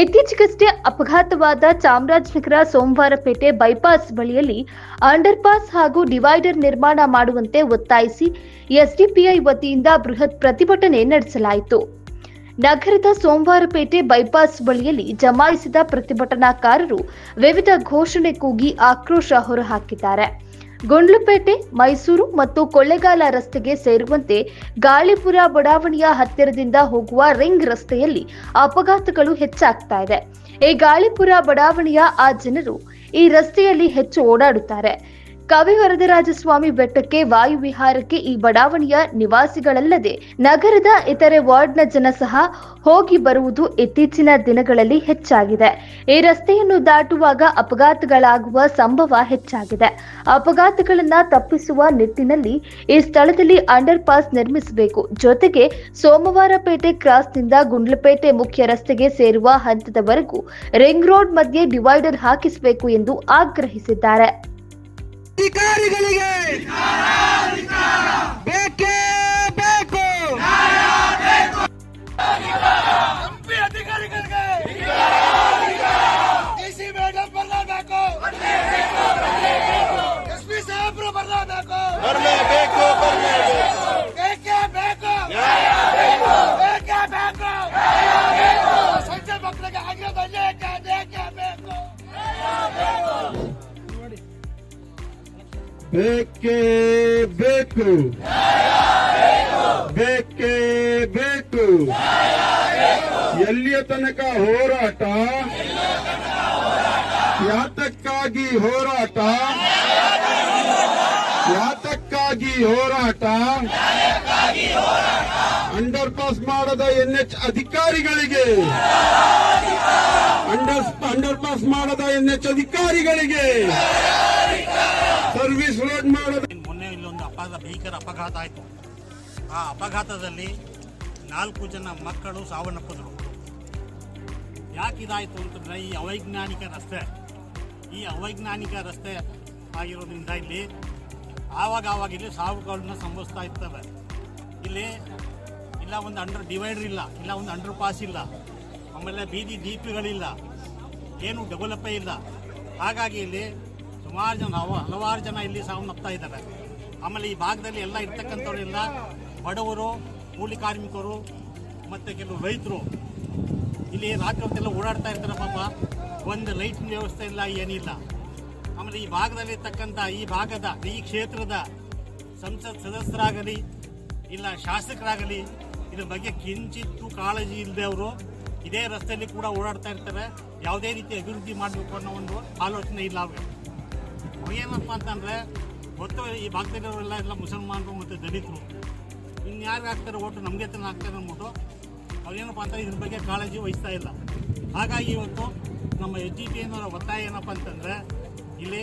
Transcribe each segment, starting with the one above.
ಇತ್ತೀಚೆಗಷ್ಟೇ ಅಪಘಾತವಾದ ಚಾಮರಾಜನಗರ ಸೋಮವಾರಪೇಟೆ ಬೈಪಾಸ್ ಬಳಿಯಲ್ಲಿ under pass ಹಾಗೂ ಡಿವೈಡರ್ ನಿರ್ಮಾಣ ಮಾಡುವಂತೆ ಒತ್ತಾಯಿಸಿ ಎಸ್ಡಿಪಿಐ ವತಿಯಿಂದ ಬೃಹತ್ ಪ್ರತಿಭಟನೆ ನಡೆಸಲಾಯಿತು. ನಗರದ ಸೋಮವಾರಪೇಟೆ ಬೈಪಾಸ್ ಬಳಿಯಲ್ಲಿ ಜಮಾಯಿಸಿದ ಪ್ರತಿಭಟನಾಕಾರರು ವಿವಿಧ ಘೋಷಣೆ ಕೂಗಿ ಆಕ್ರೋಶ ಹೊರಹಾಕಿದ್ದಾರೆ. ಗುಂಡ್ಲುಪೇಟೆ, ಮೈಸೂರು ಮತ್ತು ಕೊಳ್ಳೇಗಾಲ ರಸ್ತೆಗೆ ಸೇರುವಂತೆ ಗಾಳಿಪುರ ಬಡಾವಣೆಯ ಹತ್ತಿರದಿಂದ ಹೋಗುವ ರಿಂಗ್ ರಸ್ತೆಯಲ್ಲಿ ಅಪಘಾತಗಳು ಹೆಚ್ಚಾಗ್ತಾ ಇದೆ. ಈ ಗಾಳಿಪುರ ಬಡಾವಣೆಯ ಆ ಜನರು ಈ ರಸ್ತೆಯಲ್ಲಿ ಹೆಚ್ಚು ಓಡಾಡುತ್ತಾರೆ. ಕವಿವರದರಾಜಸ್ವಾಮಿ ಬೆಟ್ಟಕ್ಕೆ ವಾಯುವಿಹಾರಕ್ಕೆ ಈ ಬಡಾವಣೆಯ ನಿವಾಸಿಗಳಲ್ಲದೆ ನಗರದ ಇತರೆ ವಾರ್ಡ್ನ ಜನ ಸಹ ಹೋಗಿ ಬರುವುದು ಇತ್ತೀಚಿನ ದಿನಗಳಲ್ಲಿ ಹೆಚ್ಚಾಗಿದೆ. ಈ ರಸ್ತೆಯನ್ನು ದಾಟುವಾಗ ಅಪಘಾತಗಳಾಗುವ ಸಂಭವ ಹೆಚ್ಚಾಗಿದೆ. ಅಪಘಾತಗಳನ್ನು ತಪ್ಪಿಸುವ ನಿಟ್ಟಿನಲ್ಲಿ ಈ ಸ್ಥಳದಲ್ಲಿ ಅಂಡರ್ ಪಾಸ್ ನಿರ್ಮಿಸಬೇಕು. ಜೊತೆಗೆ ಸೋಮವಾರಪೇಟೆ ಕ್ರಾಸ್ನಿಂದ ಗುಂಡ್ಲುಪೇಟೆ ಮುಖ್ಯ ರಸ್ತೆಗೆ ಸೇರುವ ಹಂತದವರೆಗೂ ರಿಂಗ್ ರೋಡ್ ಮಧ್ಯೆ ಡಿವೈಡರ್ ಹಾಕಿಸಬೇಕು ಎಂದು ಆಗ್ರಹಿಸಿದ್ದಾರೆ. ಅಧಿಕಾರಿಗಳಿಗೆ ಬೇಕೇ ಬೇಕು. ಎಂಪಿ ಅಧಿಕಾರಿಗಳಿಗೆ ಡಿಸಿ ಮೇಡಮ್ ಬರಲೇಬೇಕು. ಎಸ್ಪಿ ಸಾಹೇಬ್ರು ಬರಲೇಬೇಕು. ಬೇಕೇ ಬೇಕು. ಬೇಕೇ ಬೇಕು. ಸಂಜೆ ಮಕ್ಕಳಿಗೆ ಆಗಿರೋದಲ್ಲೇ ಬೇಕೇ ಬೇಕು. ಬೇಕೇ ಬೇಕು. ಬೇಕೇ ಬೇಕು. ಎಲ್ಲಿಯ ತನಕ ಹೋರಾಟ? ಯಾತಕ್ಕಾಗಿ ಹೋರಾಟ? ಯಾತಕ್ಕಾಗಿ ಹೋರಾಟ? ಅಂಡರ್ ಪಾಸ್ ಮಾಡದ NH ಅಧಿಕಾರಿಗಳಿಗೆ, ಅಂಡರ್ ಪಾಸ್ ಮಾಡದ NH ಅಧಿಕಾರಿಗಳಿಗೆ ಸರ್ವಿಸ್ ರೋಡ್ ಮಾಡೋದು. ಮೊನ್ನೆ ಇಲ್ಲೊಂದು ಭೀಕರ ಅಪಘಾತ ಆಯಿತು. ಆ ಅಪಘಾತದಲ್ಲಿ 4 ಜನ ಮಕ್ಕಳು ಸಾವನ್ನಪ್ಪಿದ್ರು. ಯಾಕಿದಾಯಿತು ಅಂತಂದರೆ ಈ ಅವೈಜ್ಞಾನಿಕ ರಸ್ತೆ ಆಗಿರೋದ್ರಿಂದ ಇಲ್ಲಿ ಆವಾಗ ಇಲ್ಲಿ ಸಾವುಗಳನ್ನ ಸಂಭವಿಸ್ತಾ ಇರ್ತವೆ. ಇಲ್ಲಿ ಇಲ್ಲ ಒಂದು ಅಂಡರ್ ಡಿವೈಡರ್ ಇಲ್ಲ ಒಂದು ಅಂಡರ್ ಪಾಸ್ ಇಲ್ಲ, ಆಮೇಲೆ ಬೀದಿ ದೀಪಗಳಿಲ್ಲ, ಏನು ಡೆವಲಪೇ ಇಲ್ಲ. ಹಾಗಾಗಿ ಇಲ್ಲಿ ಹಲವಾರು ಜನ ಇಲ್ಲಿ ಸಾವನ್ನಪ್ತಾ ಇದ್ದಾರೆ. ಆಮೇಲೆ ಈ ಭಾಗದಲ್ಲಿ ಎಲ್ಲ ಇರ್ತಕ್ಕಂಥವರೆಲ್ಲ ಬಡವರು, ಕೂಲಿ ಕಾರ್ಮಿಕರು ಮತ್ತು ಕೆಲವು ರೈತರು ಇಲ್ಲಿ ರಾತ್ರಿ ಹೊತ್ತೆಲ್ಲ ಓಡಾಡ್ತಾ ಇರ್ತಾರೆ. ಪಾಪ ಒಂದು ಲೈಟಿನ ವ್ಯವಸ್ಥೆ ಇಲ್ಲ, ಏನಿಲ್ಲ. ಆಮೇಲೆ ಈ ಭಾಗದಲ್ಲಿ ಇರ್ತಕ್ಕಂಥ ಈ ಕ್ಷೇತ್ರದ ಸಂಸತ್ ಸದಸ್ಯರಾಗಲಿ ಇಲ್ಲ ಶಾಸಕರಾಗಲಿ ಇದ್ರ ಬಗ್ಗೆ ಕಿಂಚಿತ್ತು ಕಾಳಜಿ ಇಲ್ಲದೆ ಅವರು ಇದೇ ರಸ್ತೆಯಲ್ಲಿ ಕೂಡ ಓಡಾಡ್ತಾ ಇರ್ತಾರೆ. ಯಾವುದೇ ರೀತಿ ಅಭಿವೃದ್ಧಿ ಮಾಡಬೇಕು ಅನ್ನೋ ಒಂದು ಆಲೋಚನೆ ಇಲ್ಲ ಅವ್ರಿಗೆ. ಏನಪ್ಪ ಅಂತಂದರೆ ಗೊತ್ತು, ಈ ಭಾಗದಲ್ಲಿರೋರೆಲ್ಲ ಮುಸಲ್ಮಾನರು ಮತ್ತು ದಲಿತರು, ಇನ್ಯಾರಿಗೆ ಹಾಕ್ತಾರೆ ಓಟು, ನಮಗೆ ತಾನೇ ಹಾಕ್ತಾರೆ ಅಂದ್ಬಿಟ್ಟು ಅವ್ರೇನಪ್ಪ ಅಂತ ಇದ್ರ ಬಗ್ಗೆ ಕಾಳಜಿ ವಹಿಸ್ತಾ ಇಲ್ಲ. ಹಾಗಾಗಿ ಇವತ್ತು ನಮ್ಮ SDPIನವರ ಒತ್ತಾಯ ಏನಪ್ಪ ಅಂತಂದರೆ ಇಲ್ಲಿ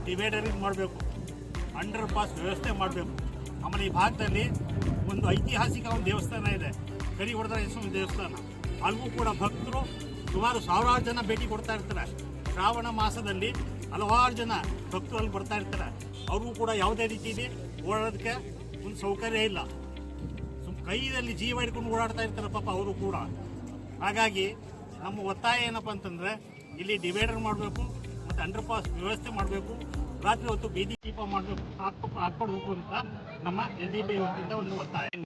ಡಿವೈಡರಿಂಗ್ ಮಾಡಬೇಕು, ಅಂಡರ್ ಪಾಸ್ ವ್ಯವಸ್ಥೆ ಮಾಡಬೇಕು. ಆಮೇಲೆ ಈ ಭಾಗದಲ್ಲಿ ಒಂದು ಐತಿಹಾಸಿಕ ಒಂದು ದೇವಸ್ಥಾನ ಇದೆ, ಕರಿವರದರಾಜಸ್ವಾಮಿ ದೇವಸ್ಥಾನ. ಅಲ್ಲಿಗೂ ಕೂಡ ಭಕ್ತರು ಸುಮಾರು ಸಾವಿರಾರು ಜನ ಭೇಟಿ ಕೊಡ್ತಾ ಇರ್ತಾರೆ. ಶ್ರಾವಣ ಮಾಸದಲ್ಲಿ ಹಲವಾರು ಜನ ಭಕ್ತರು ಅಲ್ಲಿ ಬರ್ತಾ ಇರ್ತಾರೆ. ಅವ್ರಿಗೂ ಕೂಡ ಯಾವುದೇ ರೀತಿಯಲ್ಲಿ ಓಡಾಡೋದಕ್ಕೆ ಒಂದು ಸೌಕರ್ಯ ಇಲ್ಲ. ಕೈಯಲ್ಲಿ ಜೀವ ಹಿಡ್ಕೊಂಡು ಓಡಾಡ್ತಾ ಇರ್ತಾರೆ ಪಾಪ ಅವರು ಕೂಡ. ಹಾಗಾಗಿ ನಮ್ಮ ಒತ್ತಾಯ ಏನಪ್ಪ ಅಂತಂದರೆ ಇಲ್ಲಿ ಡಿವೈಡರ್ ಮಾಡಬೇಕು ಮತ್ತು ಅಂಡರ್ ಪಾಸ್ ವ್ಯವಸ್ಥೆ ಮಾಡಬೇಕು. ರಾತ್ರಿ ಹೊತ್ತು ಬೀದಿ ದೀಪ ಮಾಡಬೇಕು, ಹಾಕ್ಕೊಡ್ಬೇಕು ಅಂತ ನಮ್ಮ SDPI ವತಿಯಿಂದ ಒಂದು ಒತ್ತಾಯ.